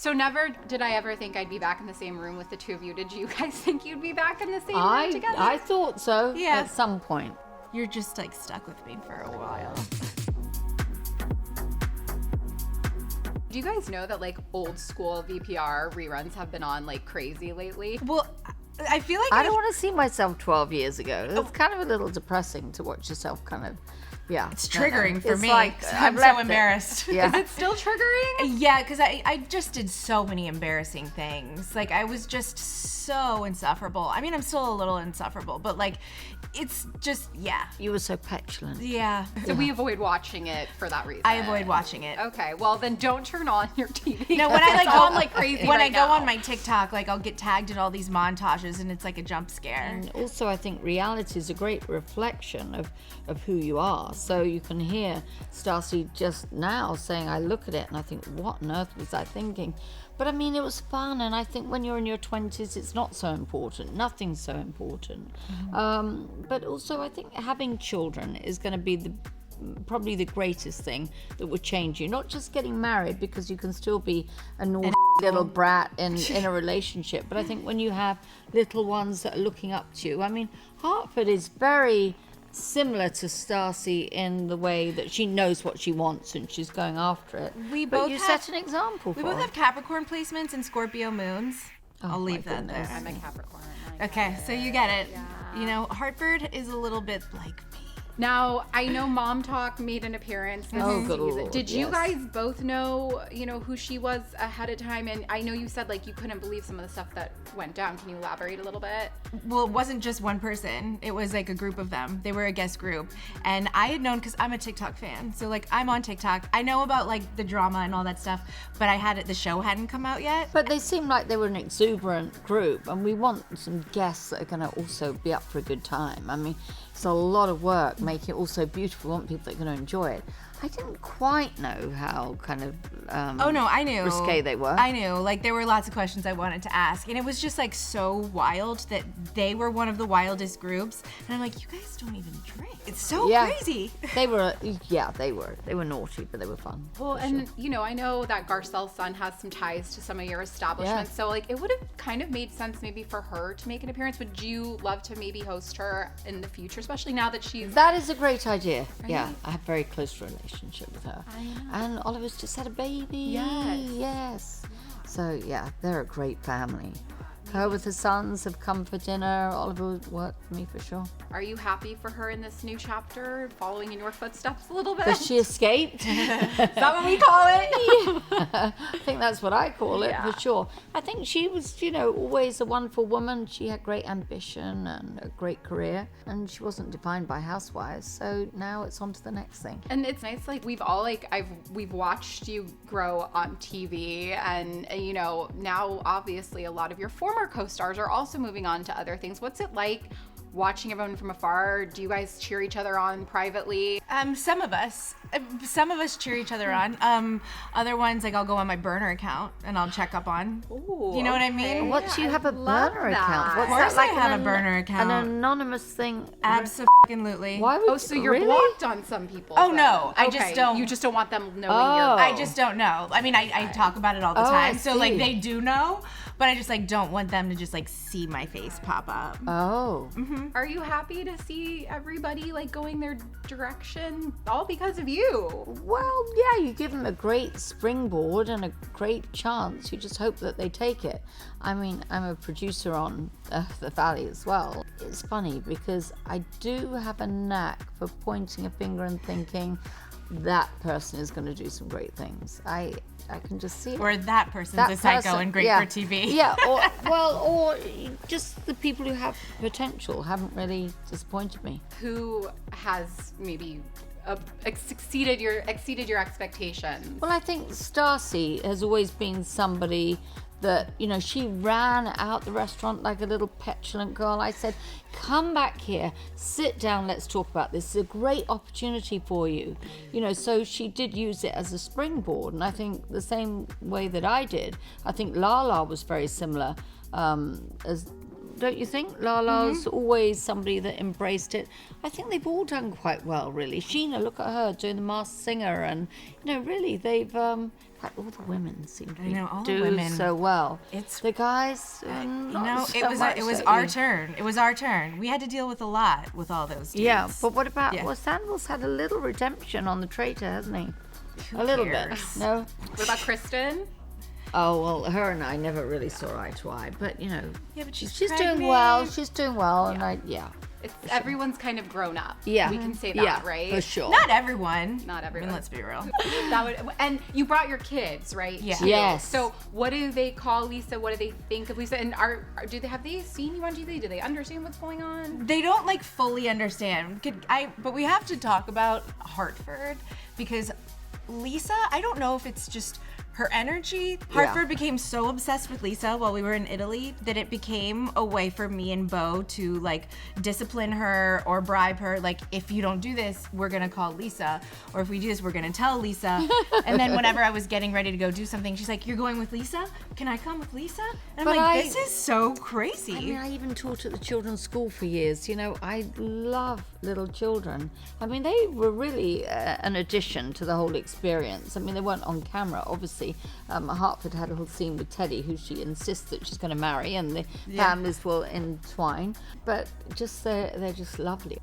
So never did I ever think I'd be back in the same room with the two of you. Did you guys think you'd be back in the same room together? I thought so Yeah. at some point. You're just like stuck with me for a while. Do you guys know that like old school VPR reruns have been on like crazy lately? Well, I feel like I don't want to see myself 12 years ago. It's kind of a little depressing to watch yourself kind of, yeah. It's triggering for It's me. like, I'm I've so left it. embarrassed. Yeah. Is it still triggering? Yeah, because I just did so many embarrassing things. Like, I was just so insufferable. I mean, I'm still a little insufferable, but like, it's just, yeah. You were so petulant. Yeah. So we avoid watching it for that reason. I avoid watching it. Okay, well then don't turn on your TV. No, when I like It's go on like crazy when right I go now. on my TikTok, like I'll get tagged in all these montages, and it's like a jump scare. And also, I think reality is a great reflection of who you are. So you can hear Stassi just now saying, I look at it and I think, what on earth was I thinking? But I mean, it was fun. And I think when you're in your 20s, it's not so important. Nothing's so important. But also, I think having children is going to be probably the greatest thing that would change you. Not just getting married, because you can still be a naughty little brat in a relationship. But I think when you have little ones that are looking up to you, I mean, Hartford is very similar to Stassi in the way that she knows what she wants and she's going after it. But you set an example for We both her. have Capricorn placements and Scorpio moons. I'll leave my that there. goodness. I'm a Capricorn. Okay, so you get it. You know, Hartford is a little bit like me. Now, I know Mom Talk made an appearance this Oh, good season. Lord, Did you yes. guys both know, who she was ahead of time? And I know you said like you couldn't believe some of the stuff that went down. Can you elaborate a little bit? Well, it wasn't just one person. It was like a group of them. They were a guest group. And I had known, because I'm a TikTok fan. So like I'm on TikTok. I know about like the drama and all that stuff, but the show hadn't come out yet. But they seem like they were an exuberant group, and we want some guests that are going to also be up for a good time. I mean, it's a lot of work, make it also beautiful. We want people that are going to enjoy it. I didn't quite know how kind of Oh no, I knew. risque they were. I knew. Like there were lots of questions I wanted to ask, and it was just like so wild that they were one of the wildest groups. And I'm like, you guys don't even drink. It's so Yeah. crazy. They were naughty, but they were fun. Well, for and sure. I know that Garcelle's son has some ties to some of your establishments. Yeah. So like it would have kind of made sense maybe for her to make an appearance. Would you love to maybe host her in the future, especially now that she's That is a great idea. Yeah, Right? I have a very close relationship with her. I know. And Oliver's just had a baby. Yes. So yeah, they're a great family. Her with her sons have come for dinner. Oliver would work for me for sure. Are you happy for her in this new chapter, following in your footsteps a little bit? But she escaped. Is that what we call it? I think that's what I call it, Yeah. for sure. I think she was, always a wonderful woman. She had great ambition and a great career, and she wasn't defined by housewives. So now it's on to the next thing. And it's nice, like we've all we've watched you grow on TV, and now obviously a lot of your former co-stars are also moving on to other things. What's it like watching everyone from afar? Do you guys cheer each other on privately? Some of us cheer each other on. Other ones, like I'll go on my burner account and I'll check up on. Ooh, You know what I mean? What, do you have a love burner that. account? What's Of course that, like I have an a burner account. An anonymous thing? Absolutely. Why would Oh, so you're really? blocked on some people? Oh, then. no, I just Okay, don't- You just don't want them knowing Oh. you're. I just don't know. I mean, I talk about it all the Oh, I time. So like see. they do know, but I just like don't want them to just like see my face pop up. Oh. Are you happy to see everybody like going their direction, all because of you? Well, yeah, you give them a great springboard and a great chance. You just hope that they take it. I mean, I'm a producer on The Valley as well. It's funny because I do have a knack for pointing a finger and thinking that person is going to do some great things. I can just see it. Or that person's That a psycho person, and great yeah. for TV. Yeah, or just the people who have potential haven't really disappointed me. Who has maybe exceeded your expectations? Well, I think Stassi has always been somebody that, she ran out the restaurant like a little petulant girl. I said, come back here, sit down, let's talk about this. It's a great opportunity for you. So she did use it as a springboard. And I think the same way that I did, I think Lala was very similar as don't you think? Lala's always somebody that embraced it. I think they've all done quite well, really. Sheena, look at her doing The Masked Singer, and really they've. In fact, all the women seem to do so well. It's the guys. It was our turn. It was our turn. We had to deal with a lot with all those dudes. Yeah, but what about? Well, Sandal's had a little redemption on the traitor, hasn't he? A little bit. No. What about Kristen? Oh, well, her and I never really saw eye to eye, but Yeah, but she's doing well. She's doing well, and Everyone's kind of grown up. Yeah. We can say that, right? For sure. Not everyone. Not everyone. I mean, let's be real. And you brought your kids, right? Yeah. too? Yes. So what do they call Lisa? What do they think of Lisa? And have they seen you on TV? Do they understand what's going on? They don't like fully understand. But we have to talk about Hartford because Lisa, I don't know if it's just her energy. Hartford became so obsessed with Lisa while we were in Italy that it became a way for me and Bo to like discipline her or bribe her. Like, if you don't do this, we're gonna call Lisa, or if we do this, we're gonna tell Lisa. And then whenever I was getting ready to go do something, she's like, "You're going with Lisa? Can I come with Lisa?" And I'm like, "This is so crazy." I mean, I even taught at the children's school for years. I love little children. I mean, they were really an addition to the whole experience. I mean, they weren't on camera, obviously. Hartford had a whole scene with Teddy, who she insists that she's going to marry, and the families will entwine. But they're just lovely.